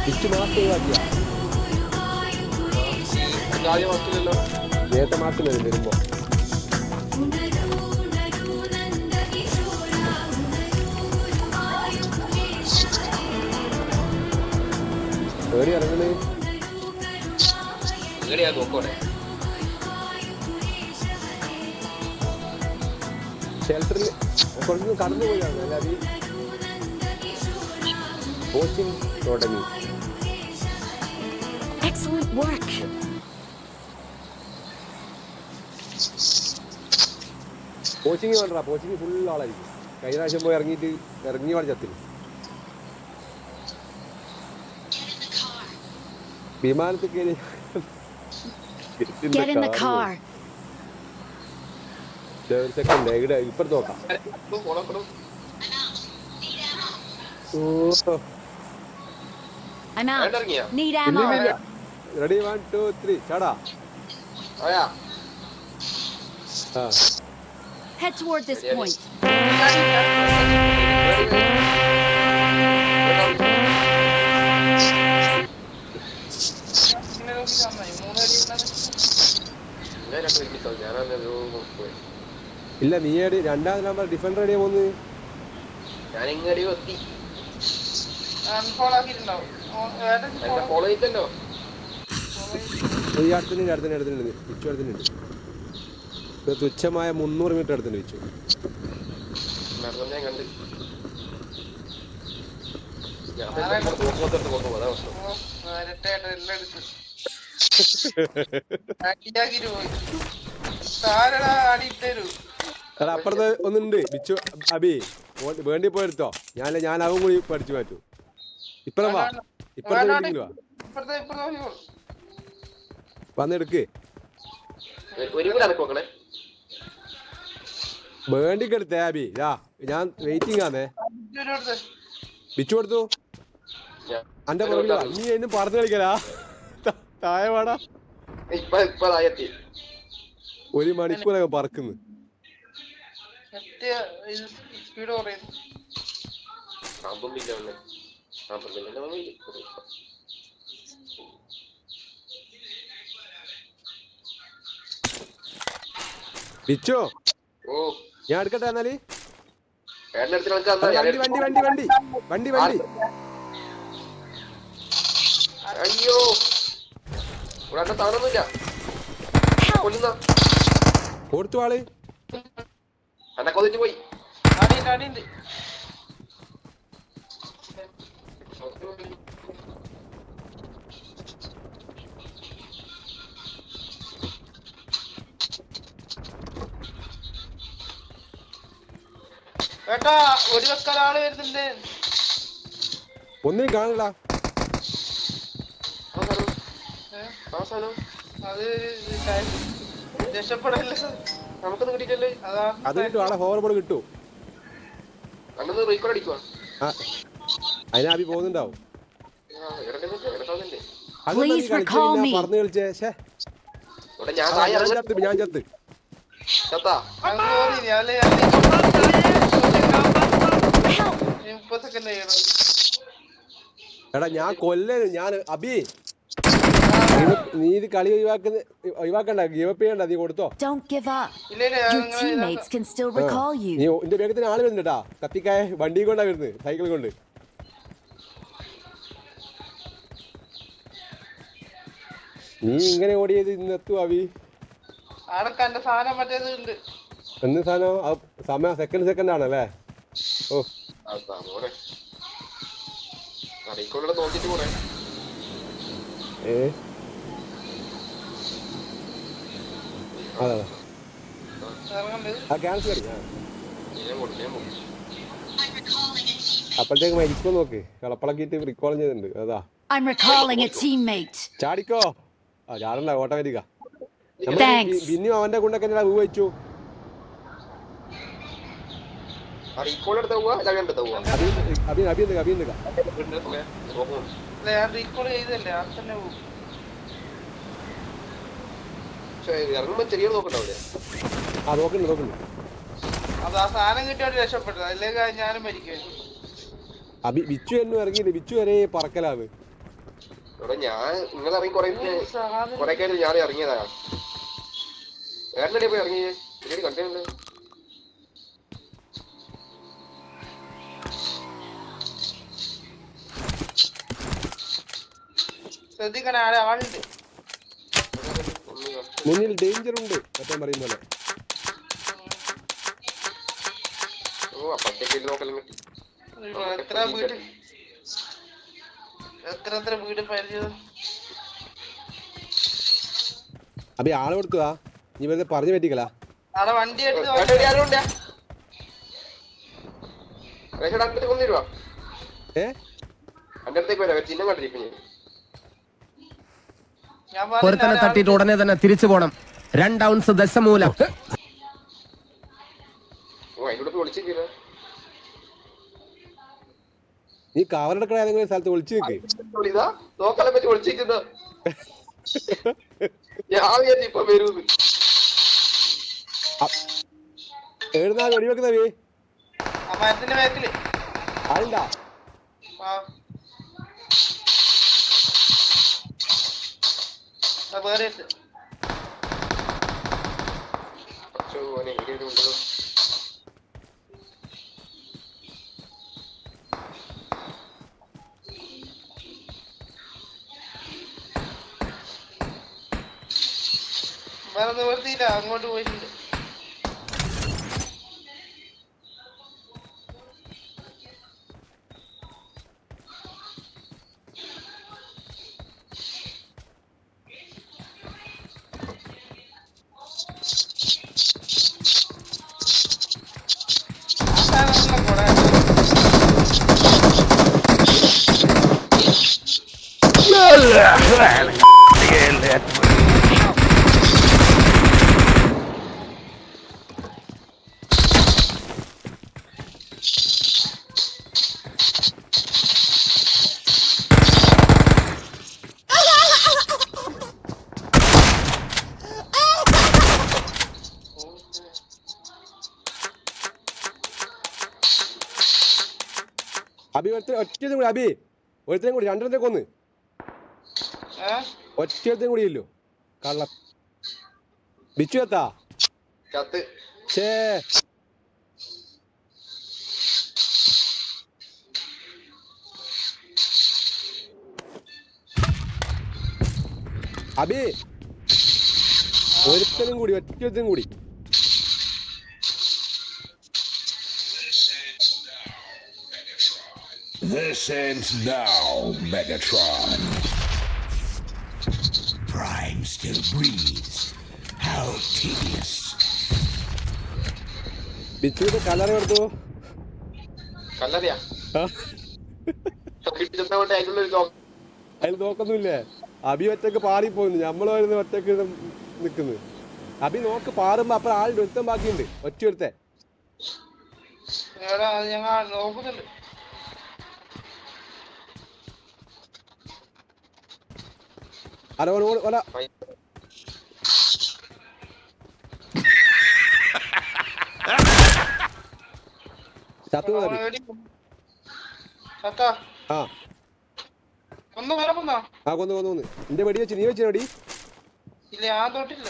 വിറ്റ് മാസം ഒഴിവാക്കിയാ നേരത്തെ മാസം വരും വരുമ്പോ ഏടി ഇറങ്ങണേ ഷെൽട്ടറിൽ കുറച്ചൊന്നും കടന്നു പോയാണ് എല്ലാവരും കോച്ചിങ് തുടങ്ങി. Excellent work. കോച്ചിങ് വേണ്ട, കോച്ചിങ് ഫുൾ ആളായിരിക്കും. കഴിഞ്ഞ പ്രാവശ്യം പോയി ഇറങ്ങി ചത്തിന് വിമാനത്തിൽ കയറി സെക്കൻഡ് ഇവിടെ ഇപ്പുറത്ത് നോക്കാം. I'm out. Need ammo. Ready 1 2 3 chada. Head toward this point. ഇല്ല നീ രണ്ടാം നമ്പർ ഡിഫൻഡർ എവിടെയാ പോകുന്നത്? തുച്ഛമായ 300 മീറ്റർ അടുത്തുണ്ട് വെച്ചു. അപ്പുറത്ത് ഒന്നുണ്ട് ബിച്ചു അബി വേണ്ടി പോയെടുത്തോ. ഞാൻ അവൻ കൂടി പഠിച്ചു മാറ്റൂ. ഇപ്പഴാ വാ, ഇപ്പഴത്തെ വാ, വന്നെടുക്ക്. വേണ്ടിക്കെടുത്തേ അബി. ഞാൻ വെയിറ്റിംഗ് ആണേ. ബിച്ചു കൊടുത്തു. അന്റെ പുറകിലാ നീ എന്നും പറഞ്ഞു കളിക്കലാ. താഴെ വേടാ. 1 മണിക്കൂറൊക്കെ പറക്കുന്നു. ബിച്ചു ഞാൻ എടുക്കട്ടെ എന്നാല്. വണ്ടി വണ്ടി വണ്ടി വണ്ടി വണ്ടി അയ്യോ കൊടുത്തു ആള് എന്നെ കൊതിച്ചു പോയി. ഏട്ടാ ഒരു വെക്കാൻ ആള് വരുന്നുണ്ട്. ഒന്നും കാണില്ല. അത് രക്ഷപ്പെടല്ലേ, നമുക്കൊന്നും കിട്ടിയിട്ടല്ലേ. അത് കിട്ടും, ആളെ ഹോവർ ബോൾ കിട്ടും. റീകോൾ അടിക്കുവാ. അതിനാബി പോകുന്നുണ്ടാവും. പറഞ്ഞു കളിച്ചേ. ഞാൻ ചത്ത്. എടാ ഞാൻ കൊല്ലേന്. ഞാൻ അബി നീ ഇത് കളി ഒഴിവാക്കണ്ട, ഗിവപ്പ് ചെയ്യണ്ട. നീ കൊടുത്തോ. നീ എന്റെ വേഗത്തിന് ആള് വരുന്നുണ്ടാ. കത്തിക്കായ വണ്ടി കൊണ്ടാ വരുന്നത്, സൈക്കിൾ കൊണ്ട്. നീ ഇങ്ങനെ ഓടിയത് ഇന്നെത്തും അബി. എന്ത് സാധനം? സമയം സെക്കൻഡ് ആണല്ലേ? ഓ ക്യാൻസൽ അടി. അപ്പോഴത്തേക്ക് മരിക്കോ നോക്ക്. കളപ്പളക്കിട്ട് റീകോൾ ചെയ്തിട്ടുണ്ട്. അതാ ചാടിക്കോ. ചാടണ്ട, ഓട്ടോമാറ്റിക്കാ. പിന്നെ അവന്റെ കൊണ്ടൊക്കെ ഊ വെച്ചു. ബിച്ചു എന്നും ഇറങ്ങിയില്ല. ബിച്ചു വരെ പറക്കലാവ്. എടാ ഞാൻ നിങ്ങൾ ഇറങ്ങി കൊറേ കാര്യം ഞാൻ ഇറങ്ങിയതാ. വേറെ പോയി ഇറങ്ങിയേ പിന്നീട് കണ്ടേ. ശ്രദ്ധിക്കണ ആളുണ്ട് മുന്നിൽ, ഡേഞ്ചർ ഉണ്ട് മറ്റേ പറയും പോലെ. ഓ അപ്പത്തേക്ക് നോക്കലും എത്ര വീട് പരിചയം. അപ്പൊ ആള് കൊടുക്കുക നീ വെറുതെ പറഞ്ഞു പറ്റിക്കലാ. വണ്ടി എടുത്ത് കൊണ്ടുവരുവാ. എന്റെ അടുത്തേക്ക് വരാം. ചിഹ്നം കണ്ടിരിക്കും. ഒരുത്തനെ തട്ടിയിട്ട് ഉടനെ തന്നെ തിരിച്ചു പോണം. 2 ഔൺസ് ദശമൂലം. നീ കവറെടുക്കണ ഏതെങ്കിലും സ്ഥലത്ത് ഒളിച്ചു നിൽക്ക്. നോക്കാനെ പറ്റി ഒളിച്ചിരിക്കുന്ന ഇപ്പൊ വരൂ. എഴുന്നാ വെടിവെക്കുന്ന വീ മരത്തിന്റെ ബാക്കില് ആളുണ്ടാ. വേറെ വേറെ നിവർത്തിയില്ല. അങ്ങോട്ട് പോയിട്ടുണ്ട്. അബി ഒറ്റതും കൂടി, അബി ഒരുത്തനും കൂടി, 2 കൊന്ന് ഒറ്റത്തും കൂടി ഇല്ലോ കള്ള ബിച്ചു എത്താ. ഛേ അബി ഒരുത്തനും കൂടി, ഒറ്റത്തും കൂടി. This ends now, Megatron. Prime still breathes. How tedious. ബിച്ചുവിന്റെ Kalara കൊടുത്തു. കല്ലറിയാ അതിൽ നോക്കൊന്നുമില്ലേ. അബി ഒറ്റക്ക് പാറിപ്പോന്നു, നമ്മള് ഒറ്റക്ക് നിക്കുന്നു. അബി നോക്ക് പാറുമ്പോ അപ്പുറം ആളുടെ ഒരുത്തം ബാക്കിയുണ്ട്. ഒറ്റ ഒരുത്തെ നോക്കുന്നുണ്ട്. അല്ല ചത്തു കൊന്നു. നിന്റെ വെടി വെച്ച് നീ വെച്ചോ വെടി? ഇല്ല ഞാൻ തൊട്ടില്ല.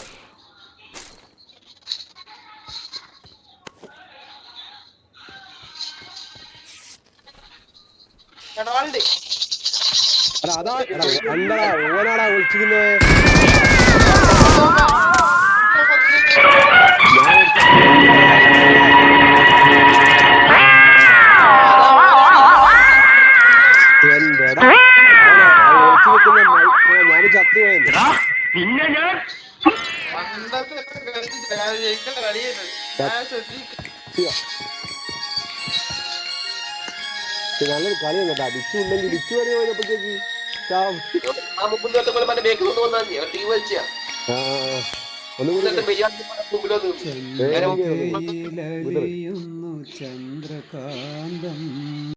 അല്ല അതാ അണ്ടടാ ഓനാടാ ഒളിച്ചിരുന്നേ. ഞാന് ചത്തുപോയത്. പിന്നെ ഞാൻ നല്ലൊരു കളിയാണ് കേട്ടാ. ബിച്ചു ഉണ്ടെങ്കിൽ ബിച്ചു വരെ പോയപ്പോഴത്തേക്ക് ചന്ദ്രകാന്തം